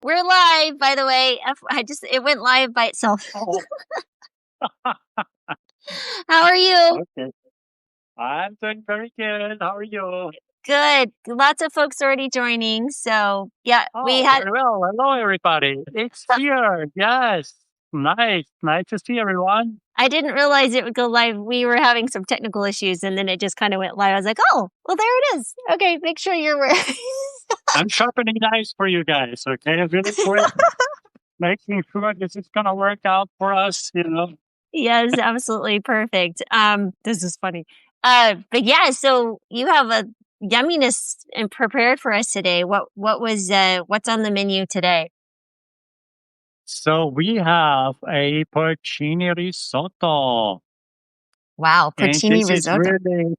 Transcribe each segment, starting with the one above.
We're live, by the way. It went live by itself. Oh, How are you? okay. I'm doing very good. How are you? Good. Lots of folks already joining. So yeah, we Oh, had very well. Hello, everybody. It's here. Yes. Nice. Nice to see everyone. I didn't realize it would go live. We were having some technical issues and then it just kind of went live. I was like, oh, well, there it is. Okay, make sure you're ready. I'm sharpening knives for you guys. Okay. Really quick. Making sure this is going to work out for us. Yes, absolutely perfect. This is funny. But yeah, so you have a yumminess and prepared for us today. What's on the menu today? So we have a porcini risotto. Wow, And porcini this is risotto. really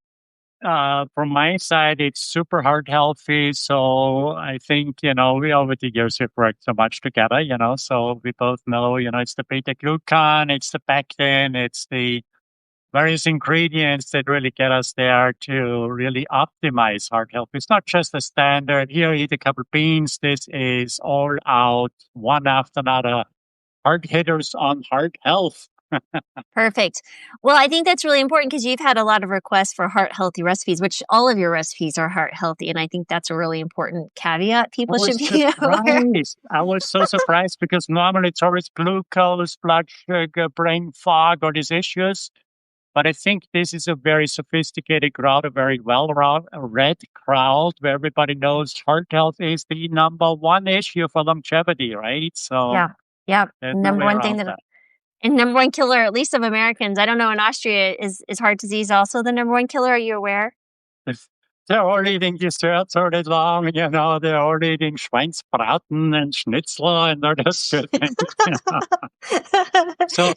from my side, it's super heart healthy. So I think, we over the years have worked so much together. So we both know, it's the beta-glucan, it's the pectin, it's the various ingredients that really get us there to really optimize heart health. It's not just a standard, here, eat a couple beans. This is all out, one after another, hard hitters on heart health. Perfect. Well, I think that's really important because you've had a lot of requests for heart healthy recipes, which all of your recipes are heart healthy. And I think that's a really important caveat I people should was be aware. surprised. I was so surprised because normally it's always glucose, blood sugar, brain fog, or these issues. But I think this is a very sophisticated crowd, a very well-read crowd where everybody knows heart health is the number one issue for longevity, right? So Yeah. Yeah. there's no Number way one thing around that that. and number one killer, at least of Americans. I don't know, in Austria is heart disease also the number one killer. Are you aware? If they're all eating desserts all day long, they're all eating Schweinsbraten and Schnitzel and all those good things. So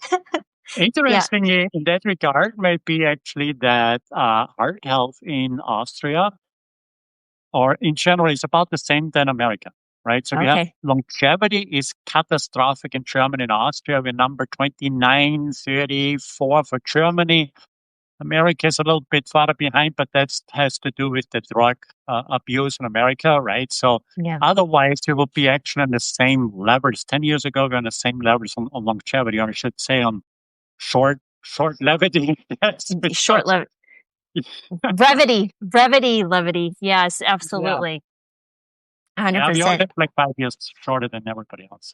Yeah. interestingly, in that regard, might be actually that heart health in Austria or in general is about the same than America, right? So we have Okay. longevity is catastrophic in Germany and Austria. We're number 29, 34 for Germany. America is a little bit farther behind, but that has to do with the drug abuse in America, right? So Yeah. otherwise, we will be actually on the same levels. 10 years ago, we are on the same levels on longevity, or I should say on short levity. Yes, Short because live brevity, levity. Yes, yeah, absolutely. yeah, we all 100%. live like 5 years shorter than everybody else.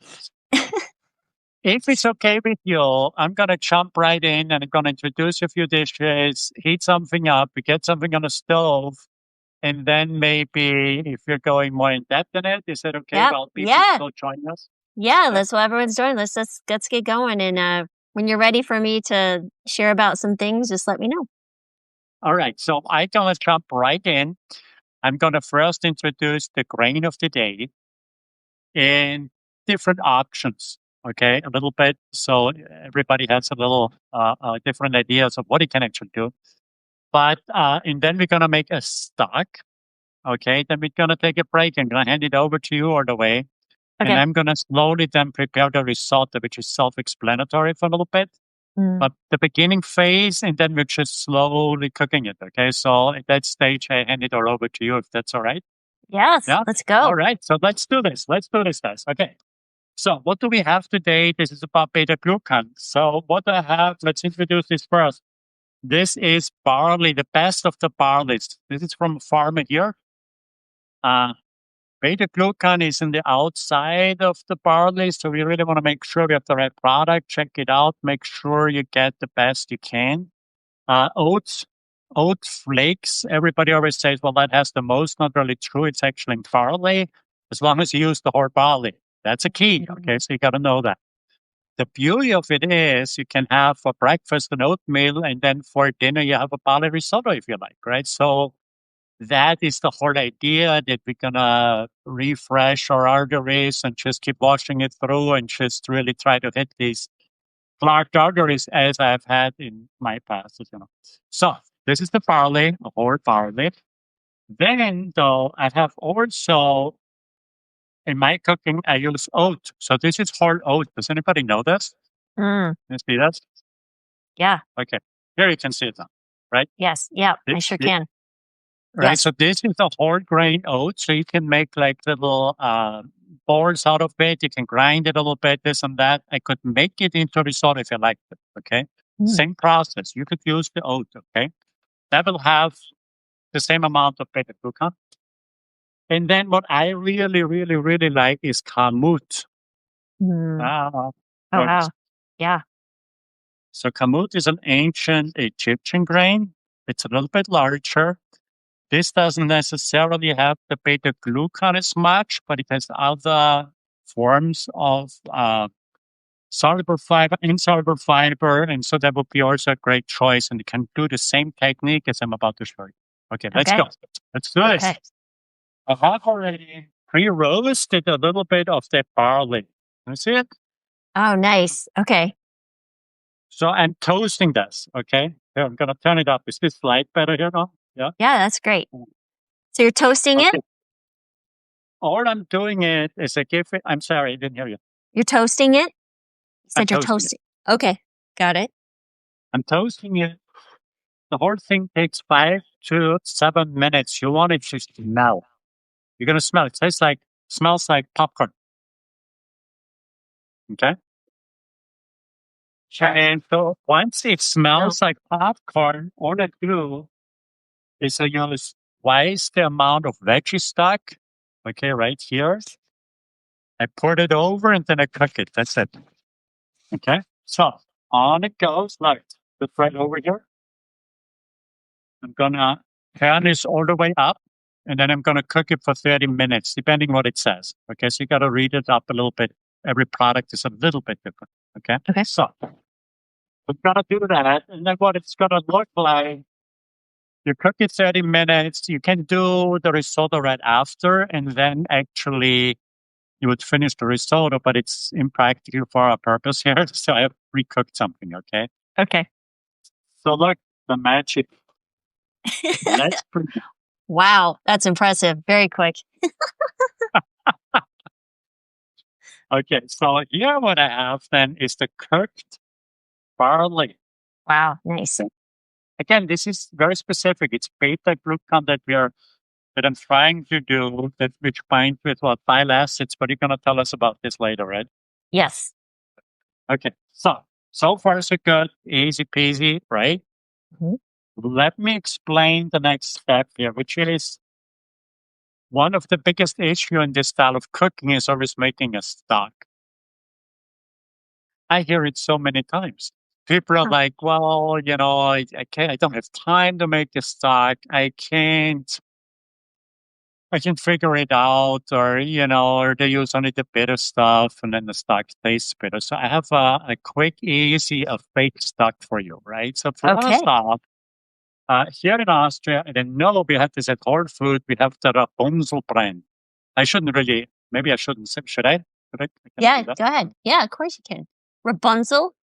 If it's okay with you, I'm going to jump right in and I'm going to introduce a few dishes, heat something up, we get something on the stove, and then maybe if you're going more in depth in it, is that okay? Yep. Well, people Yeah. still join us. Yeah, Yeah. that's what everyone's doing. Let's get going. And when you're ready for me to share about some things, just let me know. All right. So I'm going to jump right in. I'm going to first introduce the grain of the day and different options. Okay, a little bit. So everybody has a little different ideas of what he can actually do. But and then we're gonna make a stock. Okay, then we're gonna take a break. I'm gonna hand it over to you all the way, and Okay. I'm gonna slowly then prepare the risotto, which is self-explanatory for a little bit. Mm. But the beginning phase, and then we're just slowly cooking it. Okay, so at that stage, I hand it all over to you if that's all right. Yes, Yeah. let's All go. right. So let's do this. Let's do this, guys. Okay. So what do we have today? This is about beta-glucan. So what I have, let's introduce this first. This is barley, the best of the barleys. This is from a farmer here. Uh, beta-glucan is in the outside of the barley. So we really want to make sure we have the right product. Check it out. Make sure you get the best you can. Oats, oat flakes. Everybody always says, well, that has the most. Not really true. It's actually in barley, as long as you use the whole barley. That's a key. Okay, so you got to know that. The beauty of it is you can have for breakfast an oatmeal, and then for dinner you have a barley risotto if you like, right? So that is the whole idea, that we're gonna refresh our arteries and just keep washing it through and just really try to hit these clogged arteries as I've had in my past. So this is the barley, the whole barley. Then though, I have also in my cooking, I use oat. So this is whole oat. Does anybody know this? Mm. Can you see that? Yeah. Okay. Here you can see it now, right? Yes. Yeah. I Thi- sure thi- can. Right. Yes. So this is a whole grain oat. So you can make like little balls out of it. You can grind it a little bit, this and that. I could make it into risotto if you like it. Okay. Mm. Same process. You could use the oat. Okay. That will have the same amount of beta-glucan. And then what I really, really, really like is kamut. Mm. Ah, Oh, wow. Yeah. so kamut is an ancient Egyptian grain. It's a little bit larger. This doesn't necessarily have the beta glucan as much, but it has other forms of soluble fiber, insoluble fiber. And so that would be also a great choice. And you can do the same technique as I'm about to show you. Okay, let's Okay. go. Let's do this. Okay. I have already pre-roasted a little bit of the barley. You see it? Oh, nice. Okay. So I'm toasting this. Okay. Here, I'm going to turn it up. Is this light better here now? Yeah. Yeah, that's great. So you're toasting it? Okay. All I'm doing it is I give it, I'm sorry, I didn't hear you. You're toasting it? You said I'm you're toasting toasting. Okay. Got it. I'm toasting it. The whole thing takes 5 to 7 minutes. You want it to smell. You're going to smell it. Smells like popcorn. Okay. And so once it smells like popcorn, all I do is I use twice the amount of veggie stock. Okay, right here. I pour it over and then I cook it. That's it. Okay. So on it goes. Like, just right over here. I'm gonna turn this all the way up, and then I'm gonna cook it for 30 minutes, depending what it says. Okay, so you gotta read it up a little bit. Every product is a little bit different. Okay. Okay. So we're gonna do that, and then what it's gonna look like. You cook it 30 minutes. You can do the risotto right after, and then actually you would finish the risotto, but it's impractical for our purpose here. So I have pre-cooked something. Okay. Okay. So look, the magic. Let's Wow, that's impressive. Very quick. Okay, so here what I have then is the cooked barley. Wow, nice. Again, this is very specific. It's beta-glucan that I'm trying to do, that which binds with what bile acids, but you're gonna tell us about this later, right? Yes. Okay, so far so good, easy peasy, right? Mhm. Let me explain the next step here, which is one of the biggest issue in this style of cooking is always making a stock. I hear it so many times. People are Huh. like, well, I can't, I don't have time to make the stock. I can figure it out, or they use only the bitter stuff and then the stock tastes bitter. So I have a quick, easy, a fake stock for you, right? So for us Okay. off, here in Austria, I didn't know we have this at Whole Food, we have the Rapunzel brand. Maybe I shouldn't say, should I? Can I Yeah, do that? go ahead. Yeah, of course you can. Rapunzel?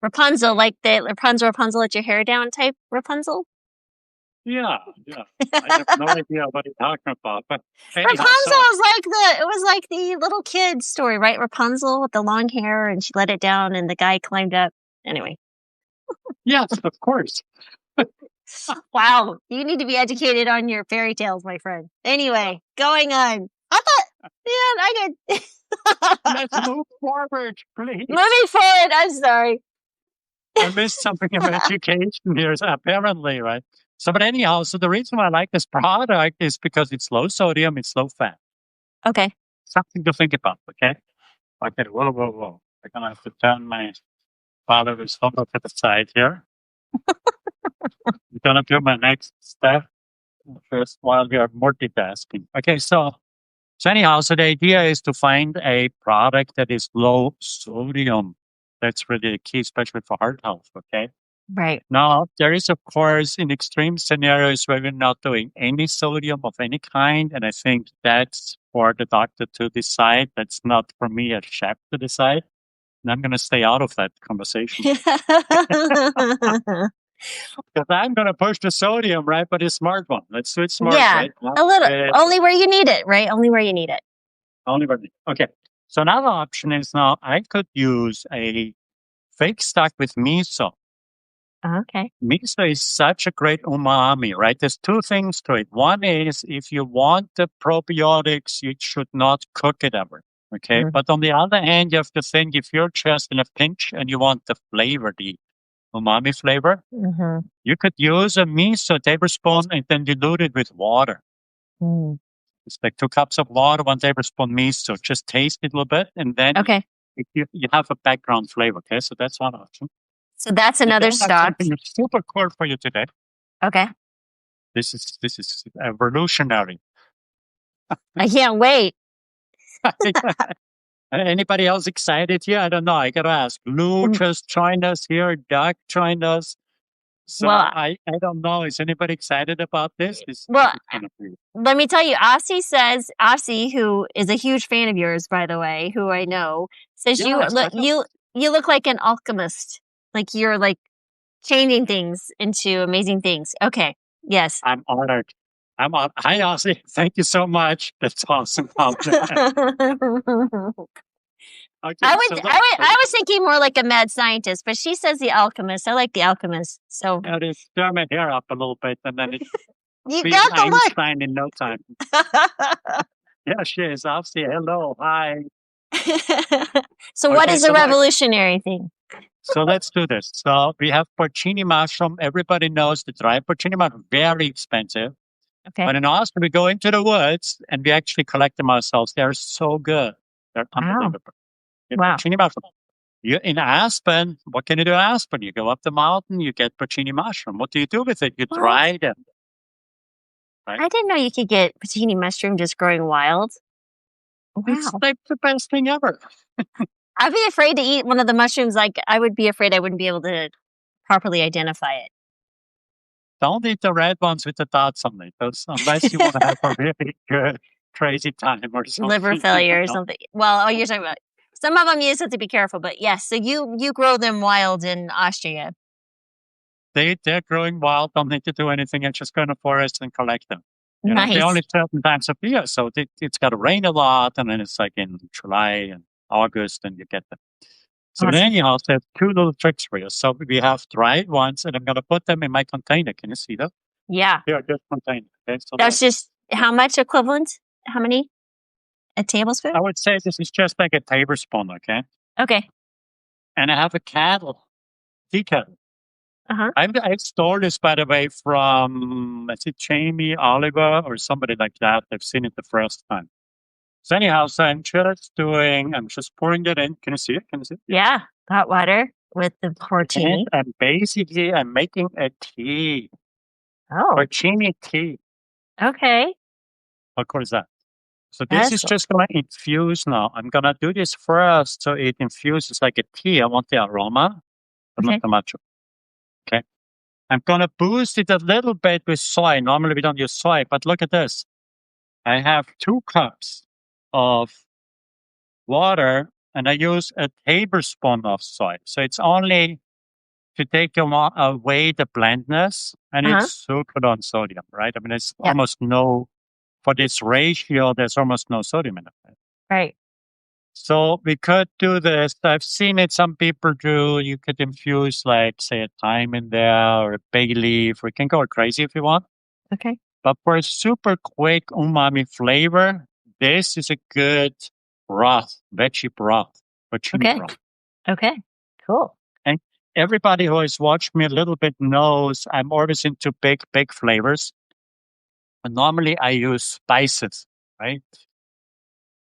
Rapunzel, like the Rapunzel, let your hair down type Rapunzel? Yeah. I have no idea what you're talking about, but anyhow, Rapunzel was like the little kid story, right? Rapunzel with the long hair and she let it down and the guy climbed up. Anyway. yes, of course. Wow, you need to be educated on your fairy tales, my friend. Anyway, going on. I thought, yeah, I did. Let's move forward, please. Moving forward, I'm sorry. I missed something in education here, apparently, right? So, but anyhow, so the reason why I like this product is because it's low sodium, it's low fat. Okay. Something to think about, okay? Okay, whoa. I'm gonna have to turn my father's photo to the side here. I'm gonna do my next step first while we are multitasking. Okay, so anyhow, so the idea is to find a product that is low sodium. That's really the key, especially for heart health, okay? Right. Now, there is, of course, in extreme scenarios where we're not doing any sodium of any kind. And I think that's for the doctor to decide. That's not for me as chef to decide. And I'm going to stay out of that conversation. Because I'm going to push the sodium, right? But a smart one. Let's do it smart, Yeah, right? a little. Only where you need it, right? Only where you need it. Only where. Okay. So another option is now I could use a fake stock with miso. Okay. Miso is such a great umami, right? There's two things to it. One is if you want the probiotics, you should not cook it ever. Okay. Mm. But on the other hand, you have to think if you're just in a pinch and you want the flavor, the umami flavor, Mm-hmm. you could use a miso tablespoon and then dilute it with water. Mm. It's like 2 cups of water, 1 tablespoon miso. Just taste it a little bit, and then Okay. you have a background flavor. Okay, so that's one option. So that's And another then I have stock. something super cool for you today. Okay. This is revolutionary. I can't wait. Anybody else excited here? I don't know. I gotta ask. Lou Mm. just joined us here. Doug joined us. So Well, I don't know. Is anybody excited about this? This well, is gonna be. let me tell you, Ossie, who is a huge fan of yours, by the way, who I know, says Yes, I know. you look like an alchemist. Like you're like changing things into amazing things. Okay. Yes. I'm honored. I'm on. Hi, Ozzy. Thank you so much. That's awesome. Okay, so look, I was thinking more like a mad scientist, but she says the alchemist. I like the alchemist. So just turn my hair up a little bit, and then it's you be got the Einstein in no time. Yeah, she is. Ozzy, hello, hi. look. So what Okay, is the so look, revolutionary thing? so let's do this. So we have porcini mushroom. Everybody knows the dry porcini mushroom, very expensive. Okay. But in Austria, we go into the woods and we actually collect them ourselves. They're so good. They're Wow. unbelievable. Wow. Porcini mushroom. You in Aspen, what can you do in Aspen? You go up the mountain, you get porcini mushroom. What do you do with it? You What? dry them, right? I didn't know you could get porcini mushroom just growing wild. It's Wow. like the best thing ever. I'd be afraid to eat one of the mushrooms. Like I would be afraid I wouldn't be able to properly identify Don't eat the red ones with the dots on it, those, unless you want to have a really good crazy time or it. Liver something. failure or know? something. Well, oh, you're talking about some of them you just have to be careful. But yes, so you grow them wild in Austria. They're growing wild. Don't need to do anything. And just go in the forest and collect them. You know, they Nice. only certain times of year, so it's got to rain a lot, and then it's like in July and August, and you get them. So Awesome. then you also have two little tricks for you. So we have dried ones, and I'm going to put them in my container. Can you see that? Yeah. Here, this container. Okay, so That's just how much equivalent? How many? A tablespoon? I would say this is just like a tablespoon, okay? Okay. And I have a kettle, tea kettle. Uh-huh. I stole this, by the way, from, is it Jamie Oliver or somebody like that? I've seen it the first time. So anyhow, so I'm just pouring it in. Can you see it? Can you see it? Yeah. Hot water with the And porcini. I'm making a tea, Oh, porcini tea. okay. Of course that. So this That's is cool. just going to infuse now. I'm going to do this first so it infuses like a tea. I want the aroma, but not Okay. too much. Okay. I'm going to boost it a little bit with soy. Normally we don't use soy, but look at this. I have 2 cups of water and I use a tablespoon of soy. So it's only to take away the blandness, and Uh-huh. it's super low on sodium, right? I mean, it's Yep. almost no, for this ratio, there's almost no sodium in it. Right. So we could do this. I've seen it some people do. You could infuse, like, say, a thyme in there or a bay leaf. We can go crazy if you want. Okay. But for a super quick umami flavor, this is a good broth, veggie broth, porcini Okay. broth. Okay. Cool. And everybody who has watched me a little bit knows I'm always into big flavors. And normally I use spices, right?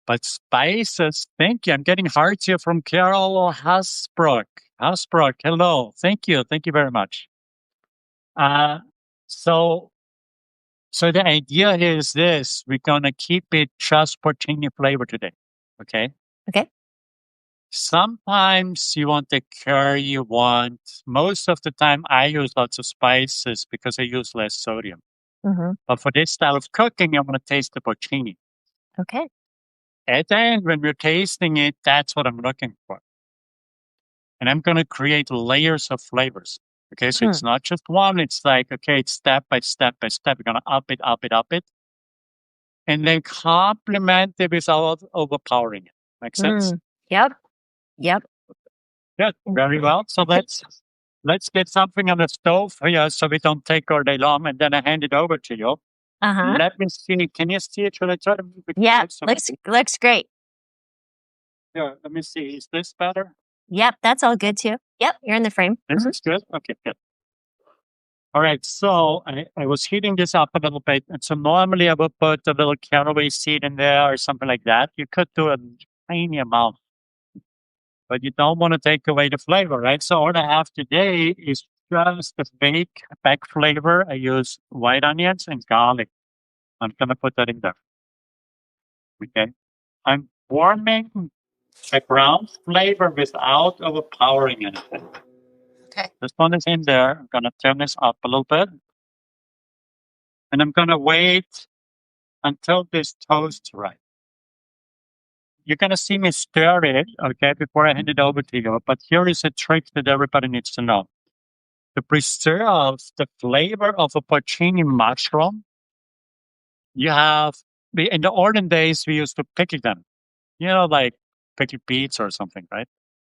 But spices, thank you. I'm getting hearts here from Carol Hasbrook. Hasbrook, hello. Thank you. Thank you very much. Uh, so So the idea is this: we're gonna keep it just porcini flavor today. Okay. Okay. Sometimes you want the curry you want. Most of the time I use lots of spices because I use less sodium. Mm-hmm. But for this style of cooking, I'm gonna taste the porcini. Okay. At the end, when we're tasting it, that's what I'm looking for. And I'm gonna create layers of flavors. Okay, so Hmm. it's not just one, it's like, okay, it's step by step by step. We're gonna up it, up it, up it. And then complement it without overpowering it. Make sense? Mm. Yep. Yep. Good. Very well. So let's get something on the stove here so we don't take all day long, and then I hand it over to you. Uh-huh. Let me see. Can you see it? Should I try to move it? Yeah, looks great. Yeah, let me see. Is this better? Yep, that's all good too. Yep, you're in the frame. This is good? Okay, good. All right, so I was heating this up a little bit. And so normally I would put a little caraway seed in there or something like that. You could do a tiny amount, but you don't want to take away the flavor, right? So all I have today is just the back flavor. I use white onions and garlic. I'm going to put that in there. Okay. I'm warming the ground flavor without overpowering anything. Okay. This one is in there. I'm going to turn this up a little bit. And I'm going to wait until this toasts right. You're going to see me stir it, okay, before I hand it over to you. But here is a trick that everybody needs to know. To preserve the flavor of a porcini mushroom, in the olden days, we used to pickle them. Like pickled beets or something, right?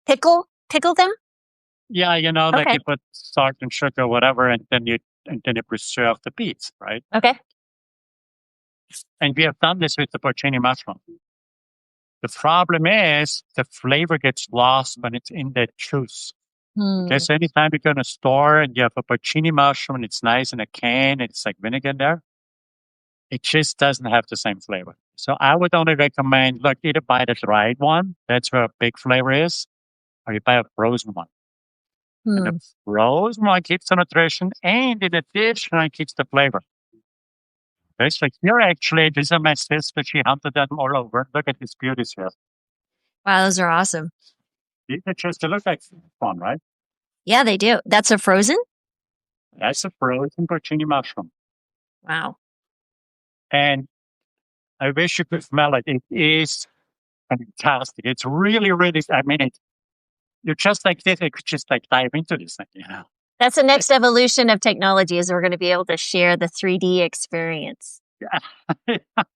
Pickle them? Yeah, like Okay. you put salt and sugar, whatever, and then you preserve the beets, right? Okay. And we have done this with the porcini mushroom. The problem is the flavor gets lost when it's in that juice. Okay, so anytime you're going to store and you have a porcini mushroom and it's nice in a can, it's like vinegar there, it just doesn't have the same flavor. So I would only recommend, look, either buy the dried one, that's where a big flavor is, or you buy a frozen one. And the frozen one keeps the nutrition and in addition, it keeps the flavor. Okay, so here actually, these are my sister. She hunted them all over. Look at these beauties here. Wow, those are awesome. These are just, they look like fun, right? Yeah, they do. That's a frozen? That's a frozen porcini mushroom. Wow. And I wish you could smell it. It is fantastic. It's really, really, you're just like this. I could just like dive into this thing, That's the next evolution of technology is we're going to be able to share the 3D experience. Yeah.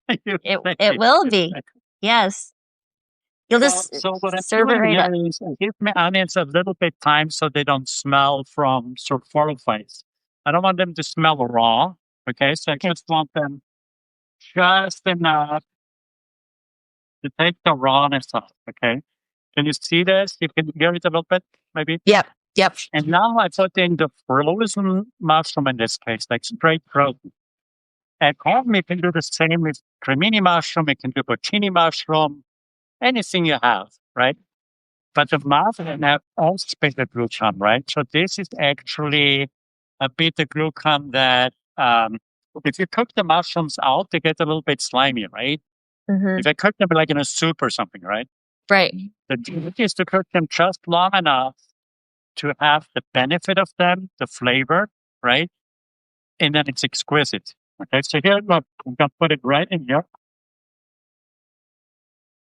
It will be. Yes. You'll just so what I'm serve it doing right up. here is I give my onions a little bit time so they don't smell from sulforaphane. I don't want them to smell raw. Okay, so I just want them just enough to take the rawness off. Okay, can you see this? You can hear it a little bit, maybe. Yep. And now I put in the frozen mushroom in this case, like straight frozen. At home, you can do the same with cremini mushroom. You can do porcini mushroom, anything you have, right? But the mushroom have also beta-glucan, right? So this is actually a beta-glucan that if you cook the mushrooms out, they get a little bit slimy, right? If I cook them like in a soup or something, right? Right. The trick is to cook them just long enough to have the benefit of them, the flavor, right? And then it's exquisite. Okay, so here, look, I'm going to put it right in here.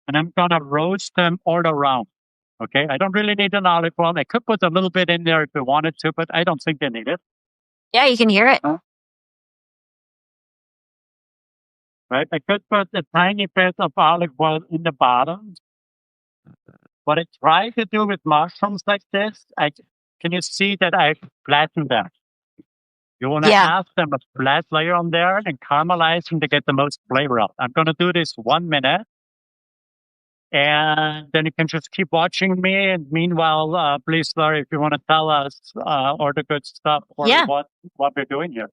And I'm going to roast them all around. Okay, I don't really need an olive oil. I could put a little bit in there if we wanted to, but I don't think they need it. Yeah, you can hear it. Right, I could put a tiny bit of olive oil in the bottom. What I try to do with mushrooms like this, can you see that I flatten them? You want to have them a flat layer on there and caramelize them to get the most flavor out. I'm going to do this 1 minute. And then you can just keep watching me. And meanwhile, please, Laurie, if you want to tell us all the good stuff or what we're doing here.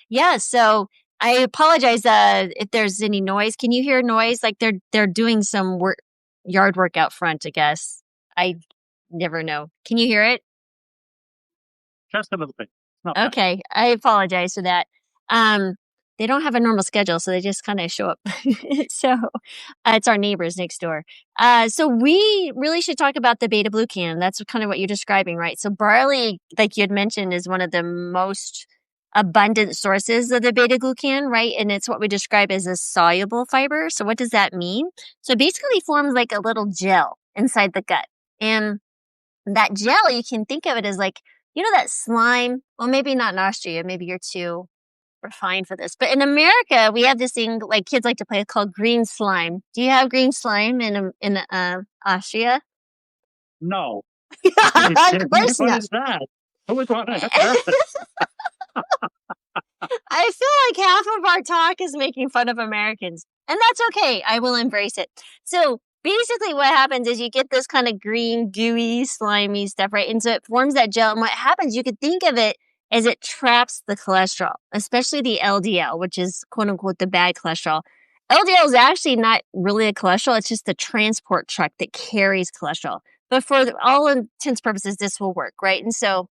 Yeah. So I apologize if there's any noise. Can you hear noise? Like they're doing some yard work out front, I guess. I never know. Can you hear it? Just a little bit. Okay. I apologize for that. They don't have a normal schedule, so they just kind of show up. So it's our neighbors next door. So we really should talk about the beta-glucan. That's kind of what you're describing, right? So barley, like you had mentioned, is one of the most abundant sources of the beta-glucan, right? And it's what we describe as a soluble fiber. So what does that mean? So it basically forms like a little gel inside the gut. And that gel, you can think of it as like, that slime. Well, maybe not in Austria. Maybe you're too refined for this. But in America, we have this thing like kids like to play called green slime. Do you have green slime in Austria? No. Of course What not. is that? Who would want to have that? I feel like half of our talk is making fun of Americans, and that's okay. I will embrace it. So basically what happens is you get this kind of green, gooey, slimy stuff, right? And so it forms that gel. And what happens, you could think of it as it traps the cholesterol, especially the LDL, which is quote unquote the bad cholesterol. LDL is actually not really a cholesterol. It's just the transport truck that carries cholesterol. But for all intents and purposes, this will work, right? And so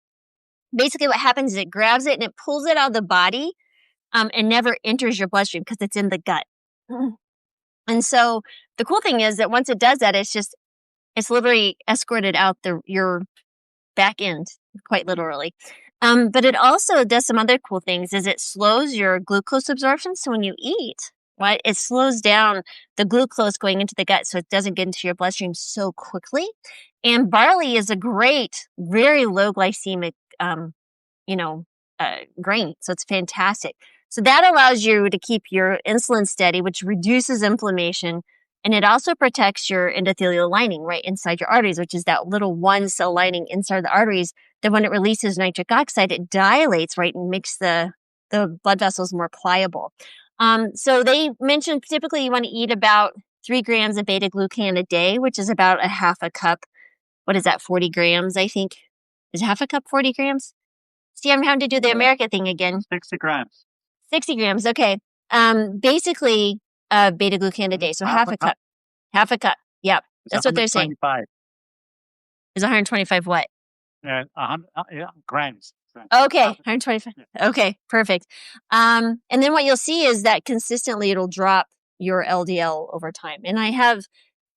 basically what happens is it grabs it and it pulls it out of the body and never enters your bloodstream because it's in the gut. And so the cool thing is that once it does that, it's literally escorted out your back end, quite literally. But it also does some other cool things is it slows your glucose absorption. So when you eat, right, it slows down the glucose going into the gut so it doesn't get into your bloodstream so quickly. And barley is a great, very low glycemic, grain. So it's fantastic. So that allows you to keep your insulin steady, which reduces inflammation. And it also protects your endothelial lining right inside your arteries, which is that little one cell lining inside the arteries that when it releases nitric oxide, it dilates, right, and makes the blood vessels more pliable. So they mentioned typically you want to eat about 3 grams of beta-glucan a day, which is about a half a cup. What is that, 40 grams, I think? Is half a cup 40 grams? See, I'm having to do the America thing again. 60 grams. 60 grams, okay. Basically, beta-glucan a day, so half a cup. Half a cup, yep. That's what they're saying. Is 125 what? Grams. Okay, 125. Okay, perfect. And then what you'll see is that consistently it'll drop your LDL over time. And I have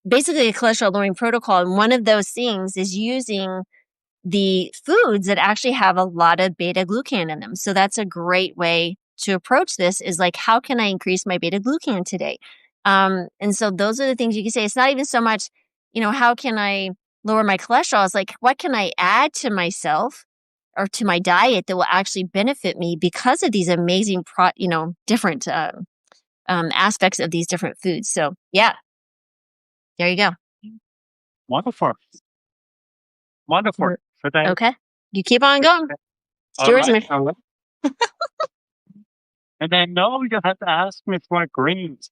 basically a cholesterol lowering protocol, and one of those things is using the foods that actually have a lot of beta-glucan in them. So that's a great way to approach this is like, how can I increase my beta-glucan today? And so those are the things you can say. It's not even so much, how can I lower my cholesterol? It's like, what can I add to myself or to my diet that will actually benefit me because of these amazing, different aspects of these different foods. So yeah, there you go. Wonderful. Okay. You keep on going. It's yours, man. And I know you have to ask me for greens.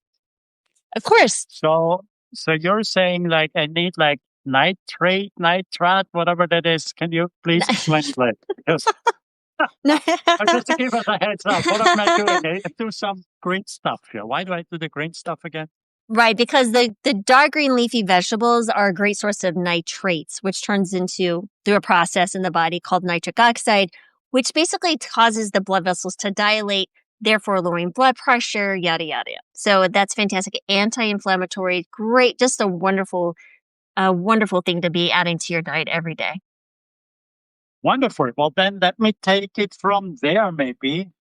Of course. So you're saying like I need like nitrat, whatever that is. Can you please explain that? Because just to give us a heads up, what am I doing? I do some green stuff here. Why do I do the green stuff again? Right, because the dark green leafy vegetables are a great source of nitrates, which turns into, through a process in the body called nitric oxide, which basically causes the blood vessels to dilate, therefore lowering blood pressure, yada, yada. So that's fantastic. Anti-inflammatory, great, just a wonderful thing to be adding to your diet every day. Wonderful. Well, then let me take it from there, maybe.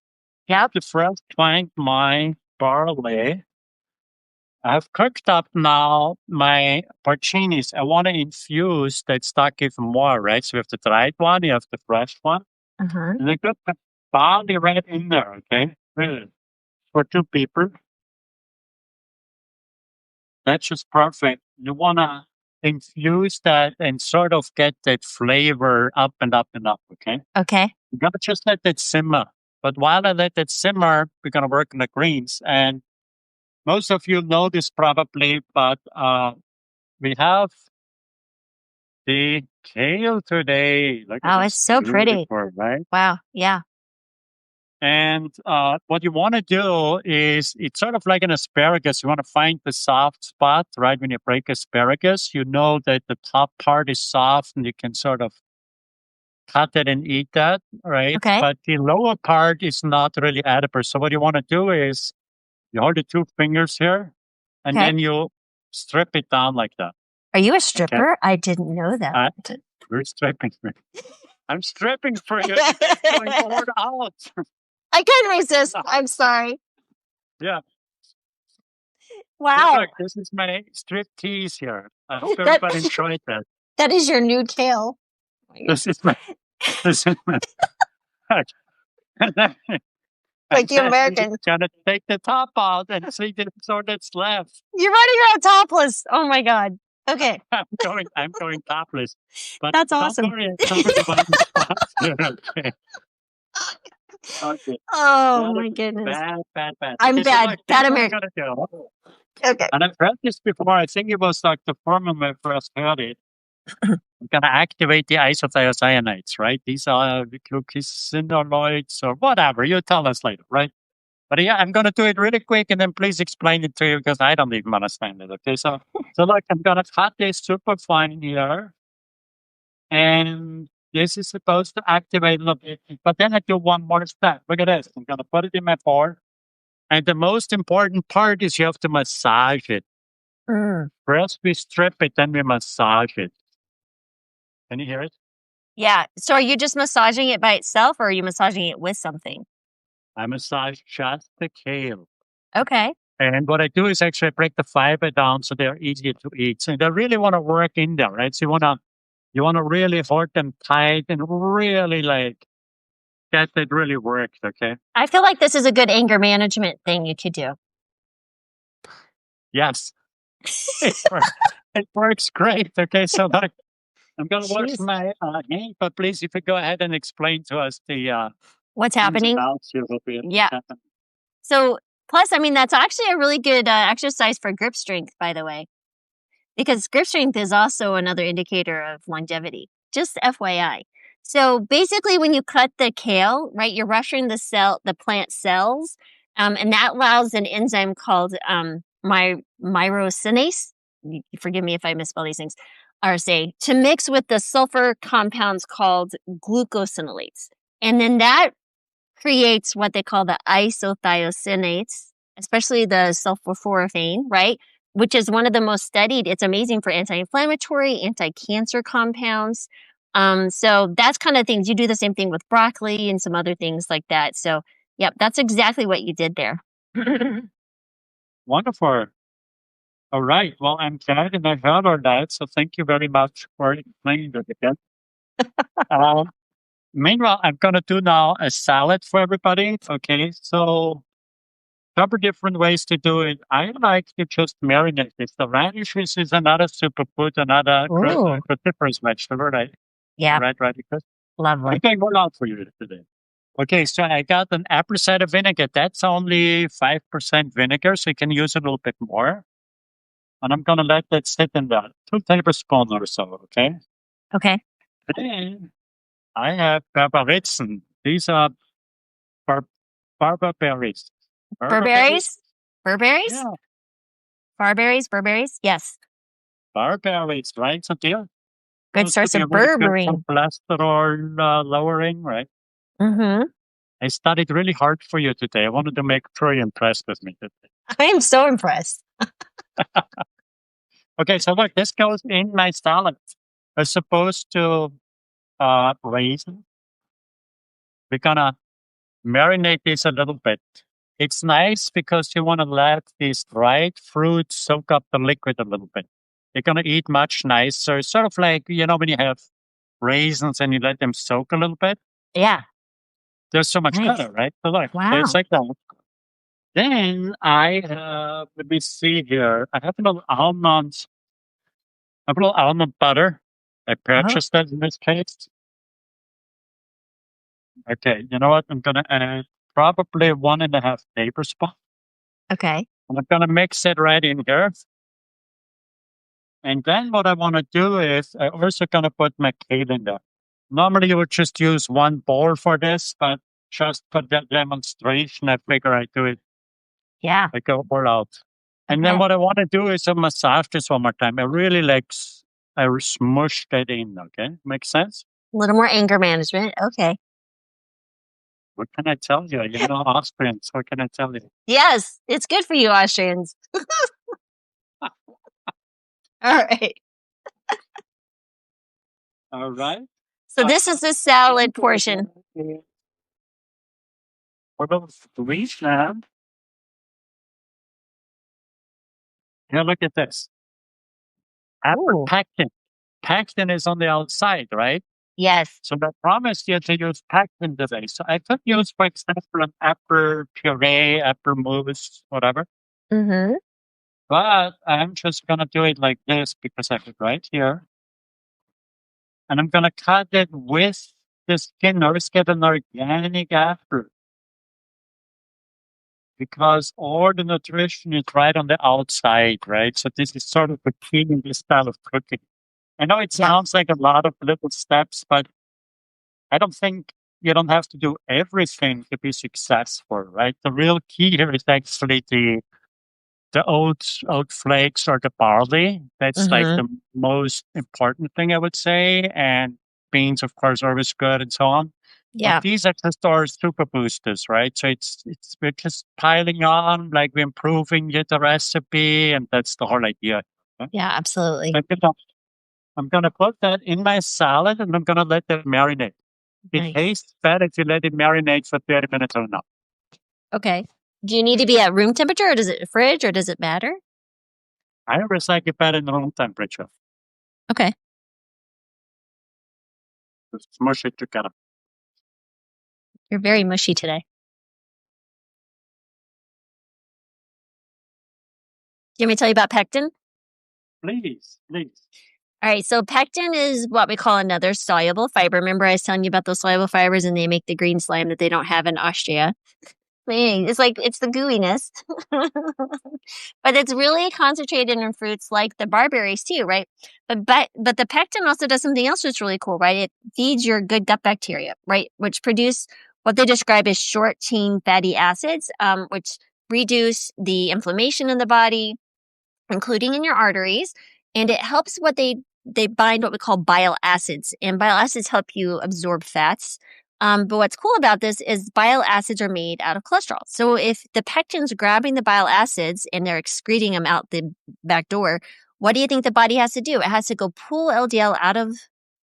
Yep. To first find my barley. I've cooked up now my porcinis. I want to infuse that stock even more, right? So we have the dried one, you have the fresh one. Uh-huh. And I got the barley right in there, okay? For 2 people. That's just perfect. You want to infuse that and sort of get that flavor up and up and up, okay? Okay. You got to just let that simmer. But while I let that simmer, we're going to work on the greens. And most of you know this probably, but we have the kale today. Look at it's so pretty. Right? Wow. Yeah. And what you want to do is, it's sort of like an asparagus. You want to find the soft spot, right? When you break asparagus, you know that the top part is soft and you can sort of cut it and eat that, right? Okay. But the lower part is not really edible. So what you want to do is, you hold the 2 fingers here, and then you strip it down like that. Are you a stripper? Okay. I didn't know that. You're stripping me. I'm stripping for you. Going all out. I couldn't resist. I'm sorry. Yeah. Wow. Look, this is my strip tease here. I hope everybody enjoyed that. That is your new kale. This is my. Like the American. Gonna take the top out and see the sort that's left. You're running around topless. Oh my God. Okay. I'm going topless. But That's don't awesome. worry, I covered about the spots here. Okay. Okay. Oh That my is goodness. bad. I'm Okay, so bad. look, here's Bad what I'm American. gonna do. Okay. And I've heard this before. I think it was Dr. Foreman when I first heard it. I'm gonna activate the isothiocyanates, right? These are the glucosinolates or whatever. You tell us later, right? But yeah, I'm gonna do it really quick and then please explain it to you because I don't even understand it. Okay, so look, I'm gonna cut this super fine here. And this is supposed to activate a little bit. But then I do one more step. Look at this. I'm gonna put it in my bowl. And the most important part is you have to massage it. Mm. First we strip it, then we massage it. Can you hear it? Yeah. So are you just massaging it by itself or are you massaging it with something? I massage just the kale. Okay. And what I do is actually I break the fiber down so they're easier to eat. So they really want to work in there, right? So you wanna really hold them tight and really like get it really worked, okay? I feel like this is a good anger management thing you could do. Yes. It works. It works great. Okay, so like I'm gonna wash Jeez. my hand, but please, if you go ahead and explain to us the What's ins and happening? outs here, what we Yeah. happen. So plus, I mean, that's actually a really good exercise for grip strength, by the way, because grip strength is also another indicator of longevity. Just FYI. So basically, when you cut the kale, right, you're rupturing the plant cells, and that allows an enzyme called myrosinase. Forgive me if I misspell these things. RSA to mix with the sulfur compounds called glucosinolates, and then that creates what they call the isothiocyanates, especially the sulforaphane, right? Which is one of the most studied. It's amazing for anti-inflammatory, anti-cancer compounds. So that's kind of things. You do the same thing with broccoli and some other things like that. So, yep, that's exactly what you did there. Wonderful. All right. Well, I'm glad and I heard all that. So thank you very much for explaining that again. Um, Meanwhile, I'm gonna do now a salad for everybody. Okay. So couple different ways to do it. I like to just marinate it. The radishes is another superfood, another Ooh, cruciferous vegetable, right? yeah, Right, radicals. I'm lovely. going all out for you today. Okay, so I got an apple cider vinegar. That's only 5% vinegar, so you can use a little bit more. And I'm gonna let that sit in there, 2 tablespoons or so, okay? Okay. Then I have Barbaritzen. These are bar- barberberries. Barberberries? Burberries? Burberries? Yeah, Barberries? Burberries? Yes. barberries, right? So they're Good supposed to source be of really good for berberine. cholesterol lowering, right? Mm-hmm. I studied really hard for you today. I wanted to make sure you're impressed with me today. I am so impressed. Okay, so look, this goes in my salad. As opposed to raisin, we're gonna marinate this a little bit. It's nice because you want to let these dried fruits soak up the liquid a little bit. You're gonna eat much nicer. It's sort of like, when you have raisins and you let them soak a little bit, Yeah. they're so much Nice. better, right? So look, so it's Wow. like that. Then I have, let me see here. I have a little almonds, a little almond butter. I Oh, purchased that in this case. Okay, you know what? I'm gonna add probably 1.5 tablespoons. okay. And I'm gonna mix it right in here. And then what I want to do is I also gonna put my kale in there. Normally you would just use one bowl for this, but just for that demonstration, I figure I do it. Yeah. I go all out. And then Okay. what I want to do is I massage this one more time. I really I smush that in. Okay, makes sense. A little more anger management. Okay. What can I tell you? You know, Austrians. What can I tell you? Yes, it's good for you, Austrians. All right. All right. So this is the salad portion. What about sweet now? Here, look at this. Apple Ooh. pectin. Pectin is on the outside, right? Yes. So I promised you to use pectin today. So I could use, for example, an apple puree, apple mousse, whatever. Mm-hmm. But I'm just gonna do it like this because I have it right here. And I'm gonna cut it with the skin. Always get an organic apple because all the nutrition is right on the outside, right? So this is sort of the key in this style of cooking. I know it Yeah. sounds like a lot of little steps, but I don't think you don't have to do everything to be successful, right? The real key here is actually the oat flakes or the barley. That's like Mm-hmm. the most important thing I would say. And beans, of course, are always good and so on. But Yeah. these are just our super boosters, right? So it's we're just piling on, like we're improving the recipe, and that's the whole idea. Okay? Yeah, absolutely. So I'm gonna put that in my salad and I'm gonna let that marinate. It Nice. tastes better if you let it marinate for 30 minutes or not. Okay. Do you need to be at room temperature or does it fridge or does it matter? I always like it better in room temperature. Okay. Just smush it together. You're very mushy today. Do you want me to tell you about pectin? Please, please. All right, so pectin is what we call another soluble fiber. Remember, I was telling you about those soluble fibers, and they make the green slime that they don't have in Austria. It's like it's the gooiness, but it's really concentrated in fruits like the barberries too, right? But the pectin also does something else that's really cool, right? It feeds your good gut bacteria, right, which produce what they describe as short chain fatty acids, which reduce the inflammation in the body, including in your arteries, and it helps they bind what we call bile acids, and bile acids help you absorb fats. But what's cool about this is bile acids are made out of cholesterol. So if the pectin's grabbing the bile acids and they're excreting them out the back door, what do you think the body has to do? It has to go pull LDL out of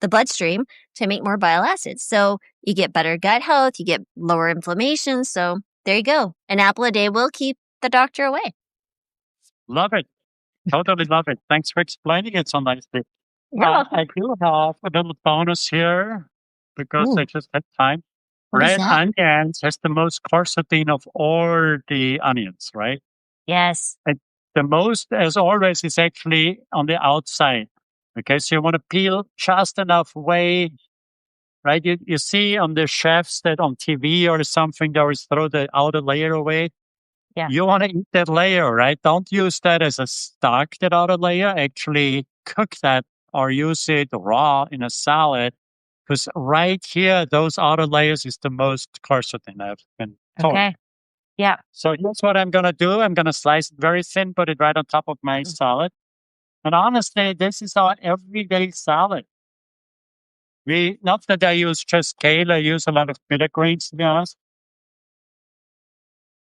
the bloodstream to make more bile acids. So you get better gut health, you get lower inflammation. So there you go. An apple a day will keep the doctor away. Love it. Totally love it. Thanks for explaining it so nicely. You're welcome. I do have a little bonus here because I Ooh, just had time. what is Red that? onions has the most quercetin of all the onions, right? Yes. And the most, as always, is actually on the outside. Okay, so you want to peel just enough away, right? You see on the chefs that on TV or something, they always throw the outer layer away. Yeah. You want to eat that layer, right? Don't use that as a stock, that outer layer. Actually, cook that or use it raw in a salad. Because right here, those outer layers is the most quercetin I've been told. Okay. Yeah. So here's what I'm going to do. I'm going to slice it very thin, put it right on top of my salad. And honestly, this is our everyday salad. Not that I use just kale, I use a lot of bitter greens, to be honest.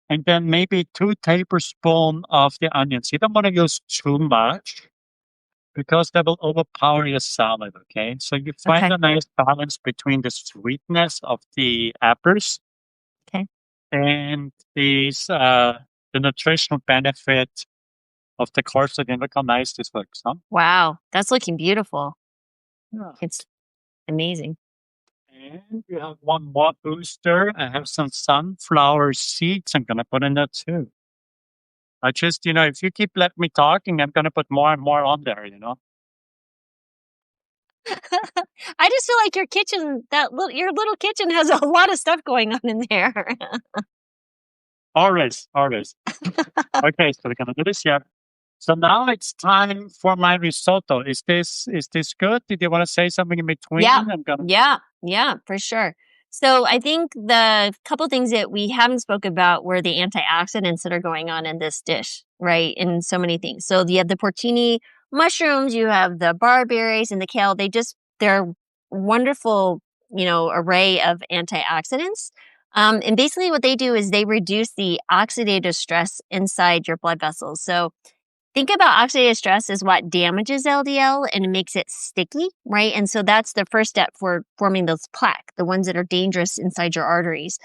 And then maybe 2 tablespoons of the onions. You don't want to use too much because that will overpower your salad, okay? So you find Okay. a nice balance between the sweetness of the apples Okay. and the nutritional benefit of the quercetin. Look how nice this looks, huh? Wow. That's looking beautiful. Yeah. It's amazing. And we have one more booster. I have some sunflower seeds I'm going to put in there too. I just, if you keep letting me talking, I'm going to put more and more on there. I just feel like your little kitchen has a lot of stuff going on in there. Always, always. Okay, so we're going to do this here. So now it's time for my risotto. Is this good? Did you want to say something in between? Yeah. I'm gonna. Yeah, for sure. So I think the couple things that we haven't spoke about were the antioxidants that are going on in this dish, right? And so many things. So you have the porcini mushrooms, you have the barberries and the kale. They're wonderful, array of antioxidants. And basically what they do is they reduce the oxidative stress inside your blood vessels. So think about oxidative stress as what damages LDL and makes it sticky, right? And so that's the first step for forming those plaque, the ones that are dangerous inside your arteries.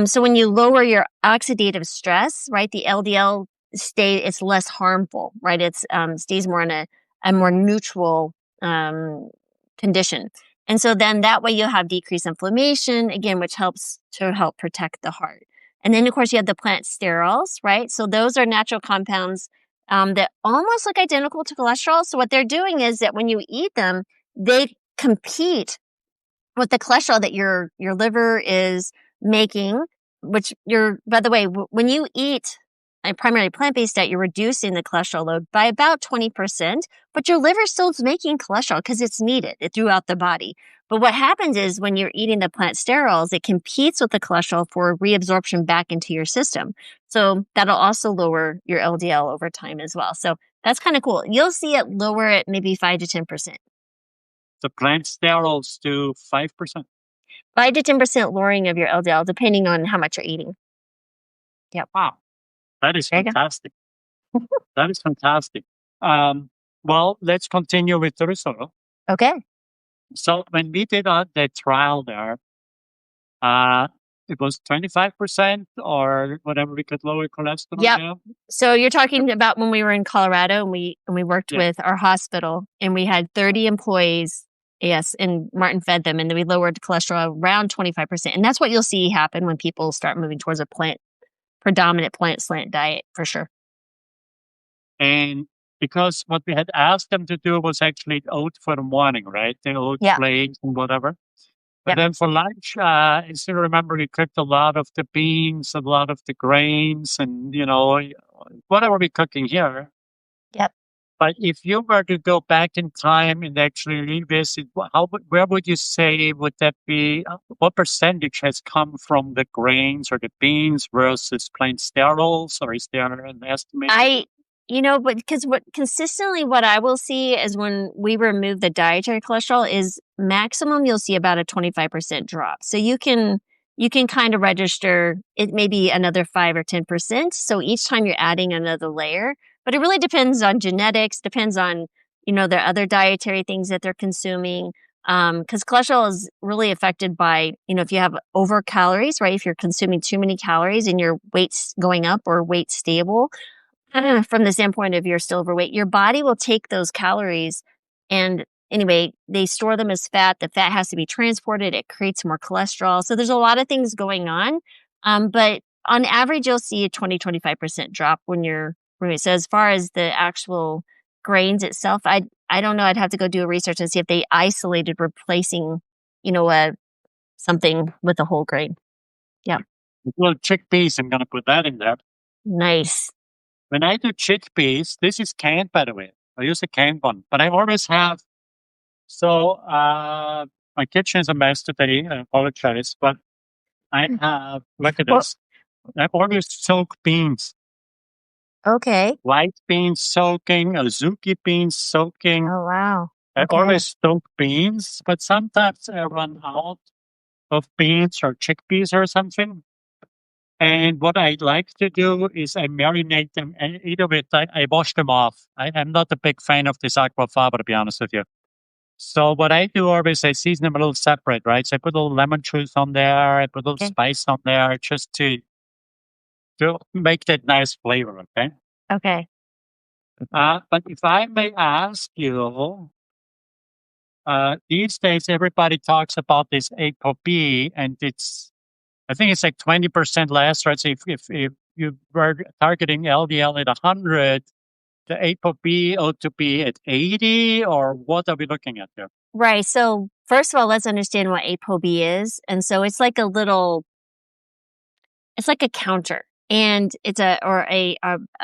So when you lower your oxidative stress, right, the LDL it's less harmful, right? It's stays more in a more neutral condition. And so then that way you'll have decreased inflammation, again, which helps to help protect the heart. And then, of course, you have the plant sterols, right? So those are natural compounds that almost look identical to cholesterol. So what they're doing is that when you eat them, they compete with the cholesterol that your liver is making, which by the way, when you eat a primarily plant-based diet, you're reducing the cholesterol load by about 20%, but your liver still is making cholesterol because it's needed throughout the body. But what happens is when you're eating the plant sterols, it competes with the cholesterol for reabsorption back into your system. So that'll also lower your LDL over time as well. So that's kind of cool. You'll see it lower at maybe 5 to 10%. The plant sterols do 5%. 5 to 10% lowering of your LDL, depending on how much you're eating. Yep. Wow. That is There you go. fantastic. That is fantastic. Well, let's continue with the risotto. Okay. So when we did the trial there, it was 25% or whatever we could lower cholesterol Yep. down. So you're talking about when we were in Colorado and we worked Yeah. with our hospital and we had 30 employees. Yes, and Martin fed them, and then we lowered cholesterol around 25%. And that's what you'll see happen when people start moving towards a predominant plant slant diet, for sure. And because what we had asked them to do was actually oat for the morning, right? The oat Yeah. flakes and whatever. But Yep. then for lunch, I still remember we cooked a lot of the beans, a lot of the grains, and whatever we're cooking here. Yep. But if you were to go back in time and actually revisit, where would you say would that be? What percentage has come from the grains or the beans versus plain sterols, or is there an estimate? But because what I will see is when we remove the dietary cholesterol is maximum, you'll see about a 25% drop. So you can kind of register it maybe another 5 or 10%. So each time you're adding another layer, but it really depends on genetics, depends on, their other dietary things that they're consuming. Because cholesterol is really affected by, if you have over calories, right? If you're consuming too many calories and your weight's going up or weight stable, from the standpoint of you're still overweight, your body will take those calories and anyway, they store them as fat. The fat has to be transported. It creates more cholesterol. So there's a lot of things going on. But on average, you'll see a 20-25% drop when you're overweight. So as far as the actual grains itself, I don't know. I'd have to go do a research and see if they isolated replacing, something with a whole grain. Yeah. Well, chickpeas, I'm going to put that in there. Nice. When I do chickpeas, this is canned, by the way. I use a canned one, but I always have. So my kitchen is a mess today. I apologize, but I have. Look at this. I always soak beans. Okay. White beans soaking, azuki beans soaking. Oh, wow. I Okay. always soak beans, but sometimes I run out of beans or chickpeas or something. And what I like to do is I marinate them, and either way, I wash them off. I'm not a big fan of this aquafaba, to be honest with you. So what I do always, I season them a little separate, right? So I put a little lemon juice on there, I put a little Okay. spice on there, just to make that nice flavor, okay? Okay. But if I may ask you, these days everybody talks about this Apo B, and I think it's like 20% less, right? So if you were targeting LDL at 100, the Apo B ought to be at 80, or what are we looking at there? Right. So first of all, let's understand what Apo B is. And so it's like it's like a counter, and it's a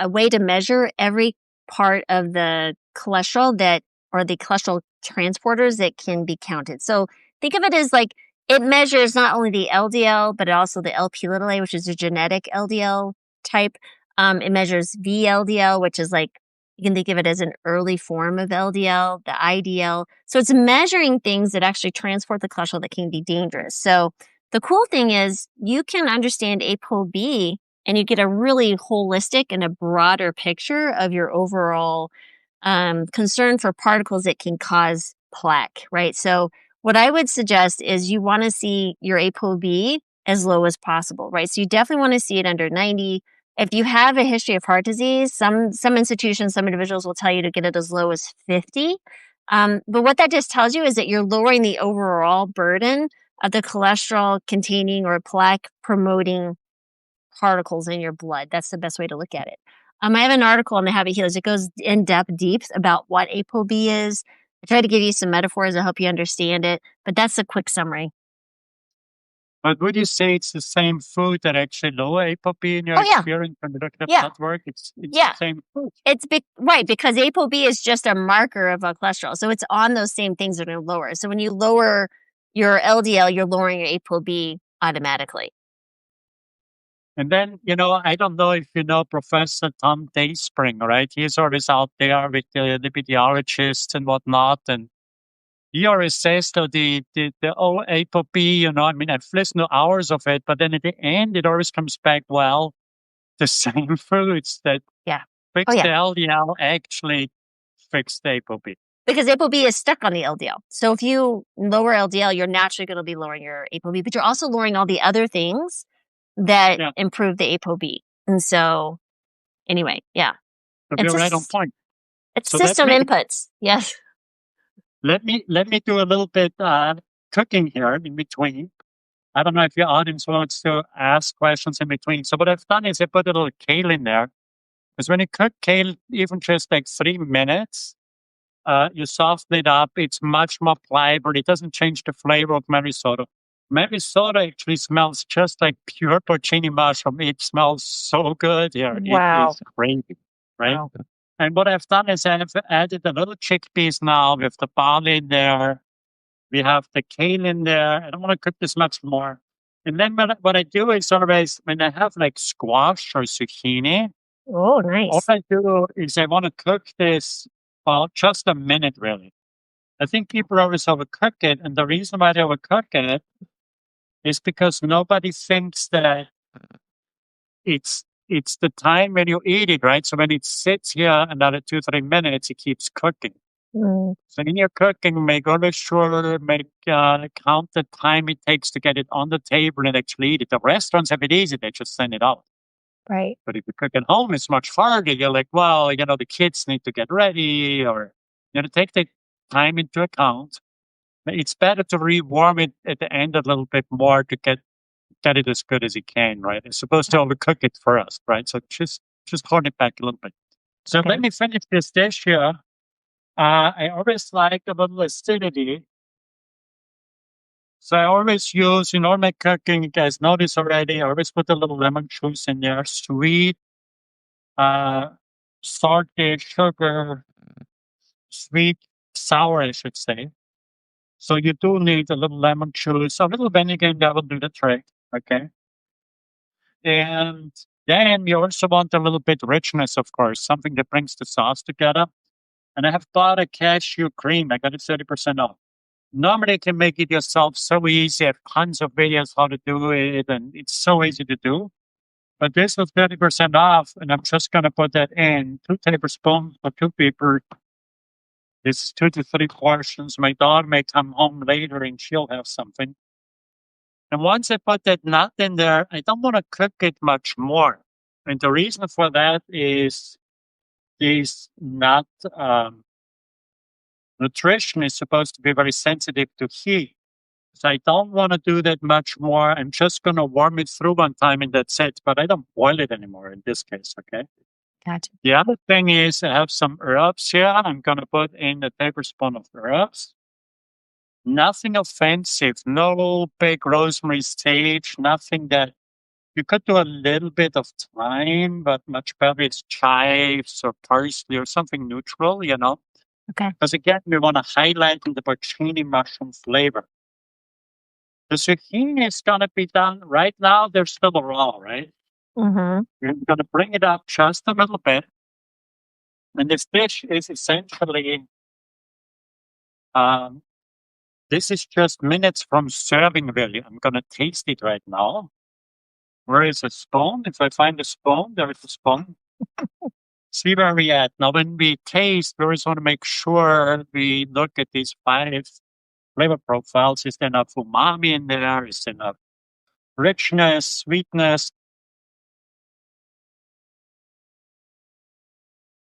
way to measure every part of the cholesterol or the cholesterol transporters that can be counted. So think of it as like it measures not only the LDL, but also the Lp(a), which is a genetic LDL type. It measures VLDL, which is like, you can think of it as an early form of LDL, the IDL. So it's measuring things that actually transport the cholesterol that can be dangerous. So the cool thing is you can understand Apo B and you get a really holistic and a broader picture of your overall concern for particles that can cause plaque, right? So what I would suggest is you want to see your Apo B as low as possible, right? So you definitely want to see it under 90. If you have a history of heart disease, some institutions, some individuals will tell you to get it as low as 50. But what that just tells you is that you're lowering the overall burden of the cholesterol containing or plaque promoting particles in your blood. That's the best way to look at it. I have an article on the Habit Healers. It goes in deep about what Apo B is. I try to give you some metaphors to help you understand it, but that's a quick summary. But would you say it's the same food that actually lower Apo B in your Oh yeah, experience when you look at yeah, blood work? It's yeah. the same food. Right, because Apo B is just a marker of cholesterol. So it's on those same things that are going to lower. So when you lower your LDL, you're lowering your Apo B automatically. And then, I don't know if you know Professor Tom Dayspring, right? He's always out there with the epidemiologists and whatnot. And he always says that the old Apo B, I mean, I've listened to hours of it, but then at the end, it always comes back, well, the same foods that Yeah. fix Oh the yeah. LDL actually fix the Apo B. Because Apo B is stuck on the LDL. So if you lower LDL, you're naturally going to be lowering your Apo B, but you're also lowering all the other things that improve the Apo B. And so anyway, yeah. So you're right on point. It's So system inputs. Yes. Let me do a little bit cooking here in between. I don't know if your audience wants to ask questions in between. So what I've done is I put a little kale in there. Because when you cook kale, even just like 3 minutes, you soften it up. It's much more pliable. It doesn't change the flavor of my risotto. My risotto actually smells just like pure porcini mushroom. It smells so good here. Wow. It is crazy, right? Wow. And what I've done is I've added a little chickpeas now with the barley in there. We have the kale in there. I don't want to cook this much more. And then what I do is always, when I have like squash or zucchini, Oh, all nice. I do is I want to cook this, well, just a minute really. I think people always overcook it. And the reason why they overcook it is because nobody thinks that it's the time when you eat it, right? So when it sits here another 2-3 minutes, it keeps cooking. Mm. So in your cooking, make always sure count the time it takes to get it on the table and actually eat it. The restaurants have it easy; they just send it out. Right. But if you cook at home, it's much harder. You're like, well, the kids need to get ready, or take the time into account. It's better to rewarm it at the end a little bit more to get it as good as you can, right? It's supposed to overcook it for us, right? So just hold it back a little bit. So let me finish this dish here. I always like a little acidity. So I always use, in all my cooking, you guys know this already, I always put a little lemon juice in there, sweet, salty, sugar, sweet, sour, I should say. So you do need a little lemon juice, a little vinegar, that will do the trick, okay? And then you also want a little bit richness, of course, something that brings the sauce together. And I have bought a cashew cream. I got it 30% off. Normally, you can make it yourself so easy. I have tons of videos how to do it, and it's so easy to do. But this was 30% off, and I'm just going to put that in 2 tablespoons for 2 people. This is 2 to 3 portions. My dog may come home later and she'll have something. And once I put that nut in there, I don't want to cook it much more. And the reason for that is this nut nutrition is supposed to be very sensitive to heat. So I don't want to do that much more. I'm just going to warm it through one time and that's it. But I don't boil it anymore in this case, okay? Gotcha. The other thing is I have some herbs here. I'm going to put in a tablespoon of herbs. Nothing offensive, no big rosemary sage, nothing that you could do a little bit of thyme, but much better is chives or parsley or something neutral, Okay. Because again, we want to highlight the porcini mushroom flavor. The zucchini is going to be done right now. They're still raw, right? Mm-hmm. We're going to bring it up just a little bit. And this dish is essentially, this is just minutes from serving, really. I'm going to taste it right now. Where is a spoon? If I find a spoon, there is a spoon. See where we at. Now, when we taste, we always want to make sure we look at these 5 flavor profiles. Is there enough umami in there? Is there enough richness, sweetness?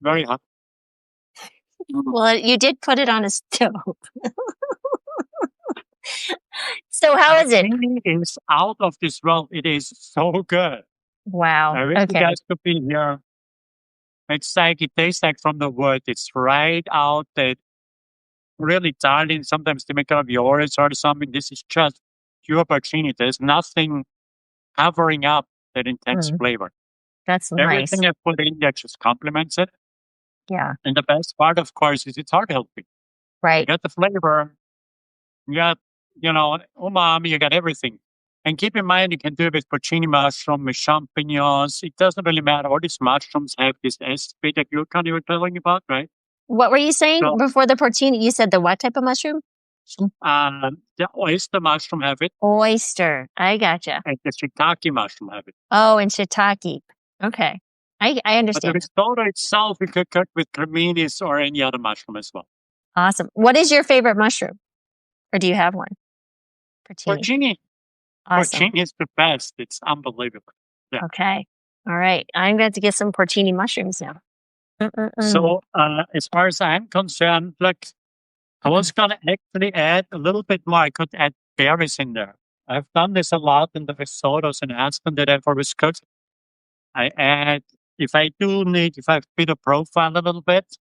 Very hot. Well, you did put it on a stove. So how is it? It is out of this world. It is so good. Wow. I wish you Okay. guys could be here. It's like it tastes like from the wood. It's right out that really Italian. Sometimes they make raviolis or something. This is just pure porcini. There's nothing covering up that intense Mm, flavor. that's nice. Everything I put in there just complements it. Yeah. And the best part, of course, is it's heart healthy. You Right. got the flavor, you got, umami, you got everything. And keep in mind, you can do it with porcini mushroom, with champignons. It doesn't really matter. All these mushrooms have this beta-glucan you were telling about, right? What were you saying So, before the porcini? You said the what type of mushroom? the oyster mushroom have it, Oyster. I gotcha. and the shiitake mushroom have it. Oh, and shiitake. Okay. I But the understand. risotto itself, you could cook with creminis or any other mushroom as well. Awesome. What is your favorite mushroom? Or do you have one? Porcini. Porcini, Awesome. porcini is the best. It's unbelievable. Yeah. Okay. All right. I'm going to get some porcini mushrooms now. Mm-mm-mm. So, as far as I'm concerned, look, I was gonna actually add a little bit more. I could add berries in there. I've done this a lot in the risottos and aspen that I've always cooked. I add, if I bitter profile a little bit,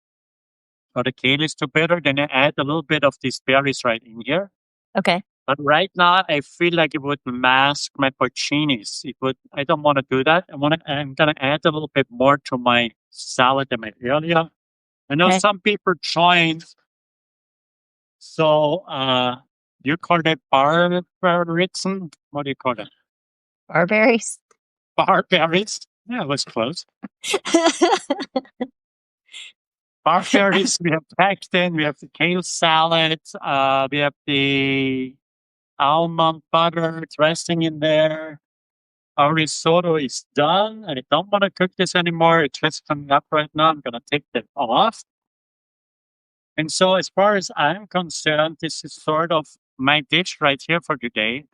or the kale is too bitter, then I add a little bit of these berries right in here. Okay. But right now, I feel like it would mask my porcinis. I don't want to do that. I'm gonna add a little bit more to my salad than my earlier. I know Okay. some people join. So, you call that barbarism? What do you call it? Barberries. Barberries? Yeah, it was close. Barberries, we have pectin, we have the kale salad, we have the almond butter dressing in there. Our risotto is done. I don't want to cook this anymore. It's just coming up right now. I'm going to take that off. And so, as far as I'm concerned, this is sort of my dish right here for today.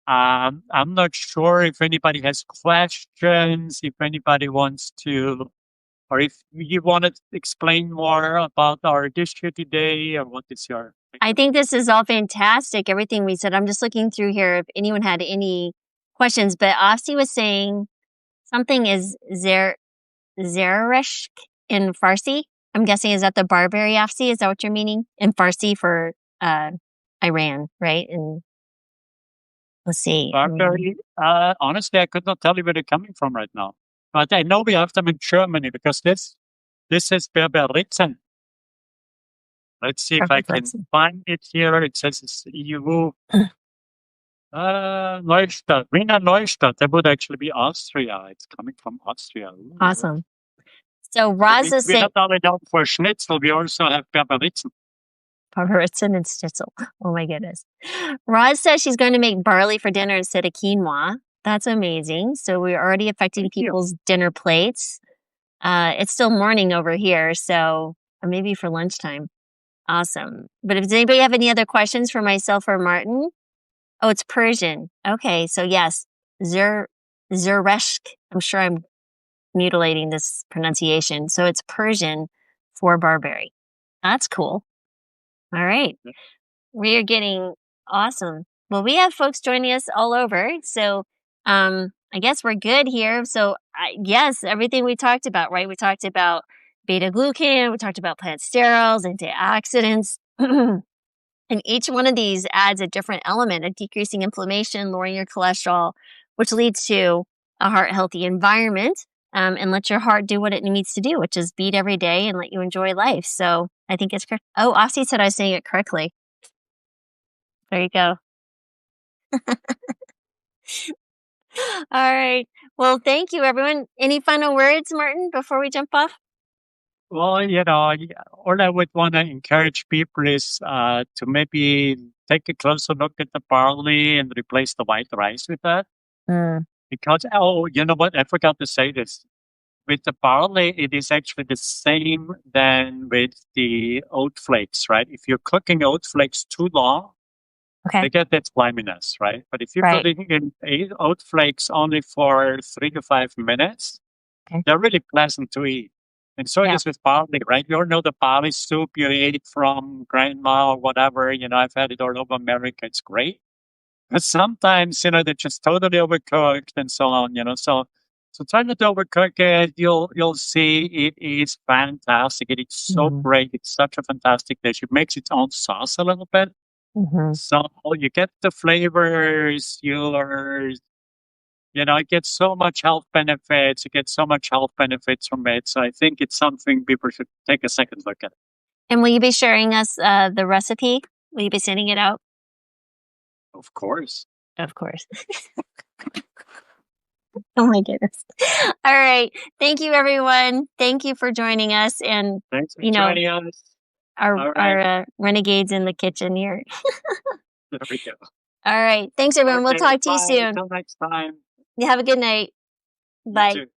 I'm not sure if anybody has questions, if anybody wants to, or if you want to explain more about our dish here today, or what is your. I think this is all fantastic. Everything we said. I'm just looking through here if anyone had any questions. But Osti was saying something is Zeresh in Farsi. I'm guessing is that the barberry Afsi? Is that what you're meaning? In Farsi for Iran, right? And let's see. Barberry, honestly, I could not tell you where they're coming from right now. But I know we have them in Germany because this is Berberitzen. Let's see if I Perfect. can find it here. It says it's EU. Neustadt, Wiener Neustadt. That would actually be Austria. It's coming from Austria. Ooh. Awesome. So But Roz is we're saying not only known for schnitzel, we also have Berberitzen. Pavaritzen and Stitzel. Oh my goodness. Roz says she's going to make barley for dinner instead of quinoa. That's amazing. So we're already affecting Thank you. people's dinner plates. It's still morning over here, so maybe for lunchtime. Awesome. But does anybody have any other questions for myself or Martin? Oh, it's Persian. Okay, so yes, Zereshk. I'm sure I'm mutilating this pronunciation. So it's Persian for barberry. That's cool. All right. Yeah. We are getting awesome. Well, we have folks joining us all over. So I guess we're good here. So yes, everything we talked about, right? We talked about beta-glucan. We talked about plant sterols, antioxidants. And each one of these adds a different element of decreasing inflammation, lowering your cholesterol, which leads to a heart healthy environment. And let your heart do what it needs to do, which is beat every day and let you enjoy life. So I think it's correct. Oh, Osti said I was saying it correctly. There you go. All right. Well, thank you, everyone. Any final words, Martin, before we jump off? Well, all I would want to encourage people is to maybe take a closer look at the barley and replace the white rice with that. Because, you know what? I forgot to say this. With the barley, it is actually the same than with the oat flakes, right? If you're cooking oat flakes too long, Okay. they get that sliminess, right? But if you're Right. putting in oat flakes only for 3 to 5 minutes, Okay. they're really pleasant to eat. And so it Yeah. is with barley, right? You all know the barley soup you ate from grandma or whatever. I've had it all over America. It's great. But sometimes, they're just totally overcooked and so on, So So try not to overcook it. You'll see it is fantastic. It is so great. It's such a fantastic dish. It makes its own sauce a little bit. So you get the flavors. It gets so much health benefits. You get so much health benefits from it. So I think it's something people should take a second look at. And will you be sharing us the recipe? Will you be sending it out? Of course. Of course. Oh my goodness. All right. Thank you, everyone. Thank you for joining us. And, Thanks for joining us. our renegades in the kitchen here. There we go. All right. Thanks, everyone. We'll talk to you soon. Until next time. You have a good night. Bye. You too.